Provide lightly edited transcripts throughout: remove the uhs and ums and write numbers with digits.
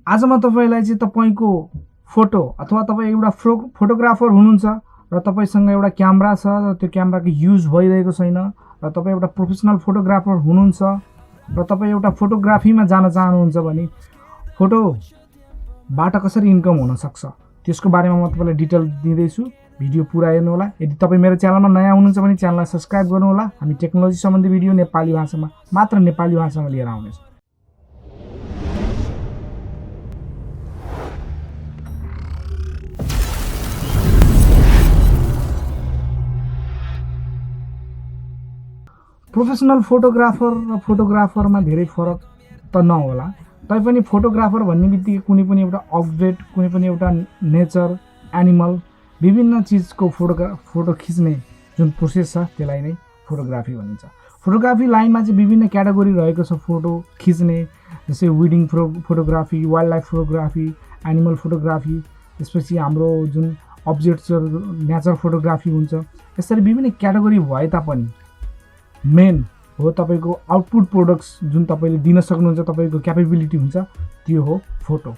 आज म तपाईलाई चाहिँ तपाईको फोटो अथवा तपाई एउटा फोटोग्राफर हुनुहुन्छ र तपाईसँग एउटा क्यामेरा छ र त्यो क्यामेराको युज भइरहेको छैन र तपाई एउटा प्रोफेसनल फोटोग्राफर हुनुहुन्छ र तपाई एउटा फोटोग्राफीमा जान चाहनुहुन्छ भने फोटोबाट कसरी इन्कम हुन सक्छ त्यसको बारेमा म तपाईलाई डिटेल दिँदै छु। भिडियो पुरा हेर्नु होला। यदि तपाई मेरो च्यानलमा नयाँ हुनुहुन्छ भने च्यानललाई सब्स्क्राइब गर्नु होला। हामी टेक्नोलोजी सम्बन्धी भिडियो नेपाली भाषामा मात्र नेपाली भाषामा लिएर आउनेछौँ। प्रोफेसनल फोटोग्राफर र फोटोग्राफरमा धेरै फरक त नहोला, तैपनि फोटोग्राफर भन्ने बित्तिकै कुनै पनि एउटा अपडेट, कुनै पनि एउटा नेचर, एनिमल, विभिन्न चिजको फोटो खिच्ने जुन प्रोसेस छ त्यसलाई नै फोटोग्राफी भनिन्छ। फोटोग्राफी लाइनमा चाहिँ विभिन्न क्याटेगोरी रहेको छ फोटो खिच्ने, जस्तै wedding photography, wild life photography, animal photography, त्यसपछि हाम्रो जुन अब्जेक्ट्सहरू नेचर फोटोग्राफी हुन्छ। यसरी विभिन्न क्याटेगोरी भए तापनि मेन हो तपाईको आउटपुट प्रोडक्ट्स जुन तपाईले दिन सक्नुहुन्छ, तपाईको क्यापेबिलिटी हुन्छ त्यो हो फोटो।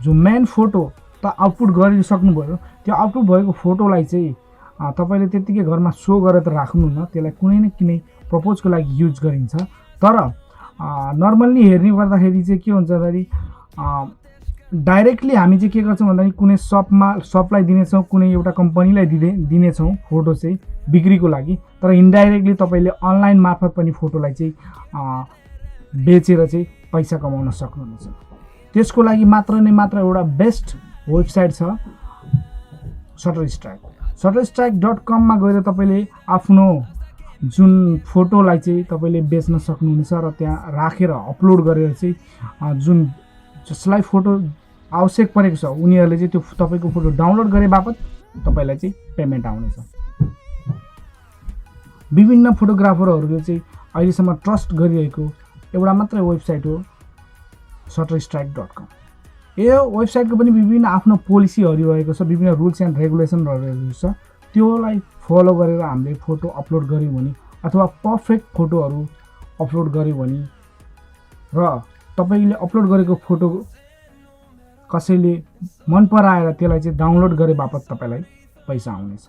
जो मेन फोटो त आउटपुट गरिसक्नुभयो, त्यो आउटपुट भएको फोटोलाई चाहिँ तपाईले त्यतिकै घरमा सो गरेर त राख्नुहुन्न, त्यसलाई कुनै न कुनै प्रपोजको लागि युज गरिन्छ। तर नर्मल्ली हेर्ने गर्दाखेरि चाहिँ के हुन्छ भन्दाखेरि डाइरेक्टली हामी चाहिँ के गर्छौँ भन्दाखेरि कुनै सपलाई दिनेछौँ, कुनै एउटा कम्पनीलाई दिनेछौँ फोटो चाहिँ बिक्रीको लागि। तर इन्डाइरेक्टली तपाईले अनलाइन मार्फत पनि फोटोलाई चाहिँ बेचेर चाहिँ पैसा कमाउन सक्नुहुन्छ। त्यसको लागि मात्र एउटा बेस्ट वेबसाइट छ शटरस्टक। shutterstock.com मा गएर तपाईले आफ्नो जुन फोटोलाई चाहिँ तपाईले बेच्न सक्नुहुनेछ र त्यहाँ राखेर अपलोड गरेर चाहिँ जुन जसलाई फोटो आवश्यक परेको छ उनीहरूले चाहिँ त्यो तपाईको फोटो डाउनलोड गरे बापत तपाईलाई चाहिँ पेमेन्ट आउनेछ। विभिन्न फोटोग्राफरहरूले चाहिँ अहिलेसम्म ट्रस्ट गरिरहेको एउटा मात्र वेबसाइट हो shutterstock.com। यो वेबसाइटको पनि विभिन्न आफ्नो पोलिसीहरू रहेको छ, विभिन्न रुल्स एन्ड रेगुलेसनहरू रहेको छ। त्योलाई फलो गरेर हामीले फोटो अपलोड गर्यौँ भने अथवा पर्फेक्ट फोटोहरू अपलोड गर्यौँ भने र तपाईले अपलोड गरेको फोटो कसैले मन पराएर त्यसलाई चाहिँ डाउनलोड गरे बापत तपाईलाई पैसा आउनेछ।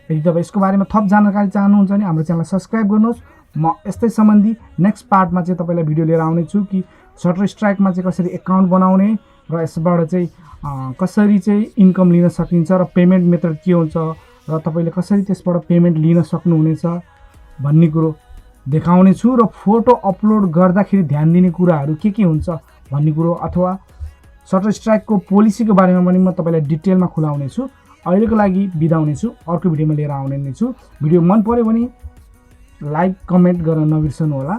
यदि तपाईँ यसको बारेमा थप जानकारी चाहनुहुन्छ भने हाम्रो च्यानललाई सब्स्क्राइब गर्नुहोस्। म यस्तै सम्बन्धी नेक्स्ट पार्टमा चाहिँ तपाईँलाई भिडियो लिएर आउने छु कि शटरस्ट्राइकमा चाहिँ कसरी एकाउन्ट बनाउने र यसबाट चाहिँ कसरी चाहिँ इन्कम लिन सकिन्छ र पेमेन्ट मेथड के हुन्छ र तपाईँले कसरी त्यसबाट पेमेन्ट लिन सक्नुहुनेछ भन्ने कुरो देखाउने छु। र फोटो अपलोड गर्दाखेरि ध्यान दिने कुराहरू के हुन्छ भन्ने कुरो अथवा शटरस्ट्राइकको पोलिसीको बारेमा पनि म तपाईँलाई डिटेलमा खुलाउने छु। अहिलेको लागि बिदा हुनेछु, अर्को भिडियोमा लिएर आउने नै छु। भिडियो मन पर्यो भने लाइक कमेन्ट गर्न नबिर्सनु होला।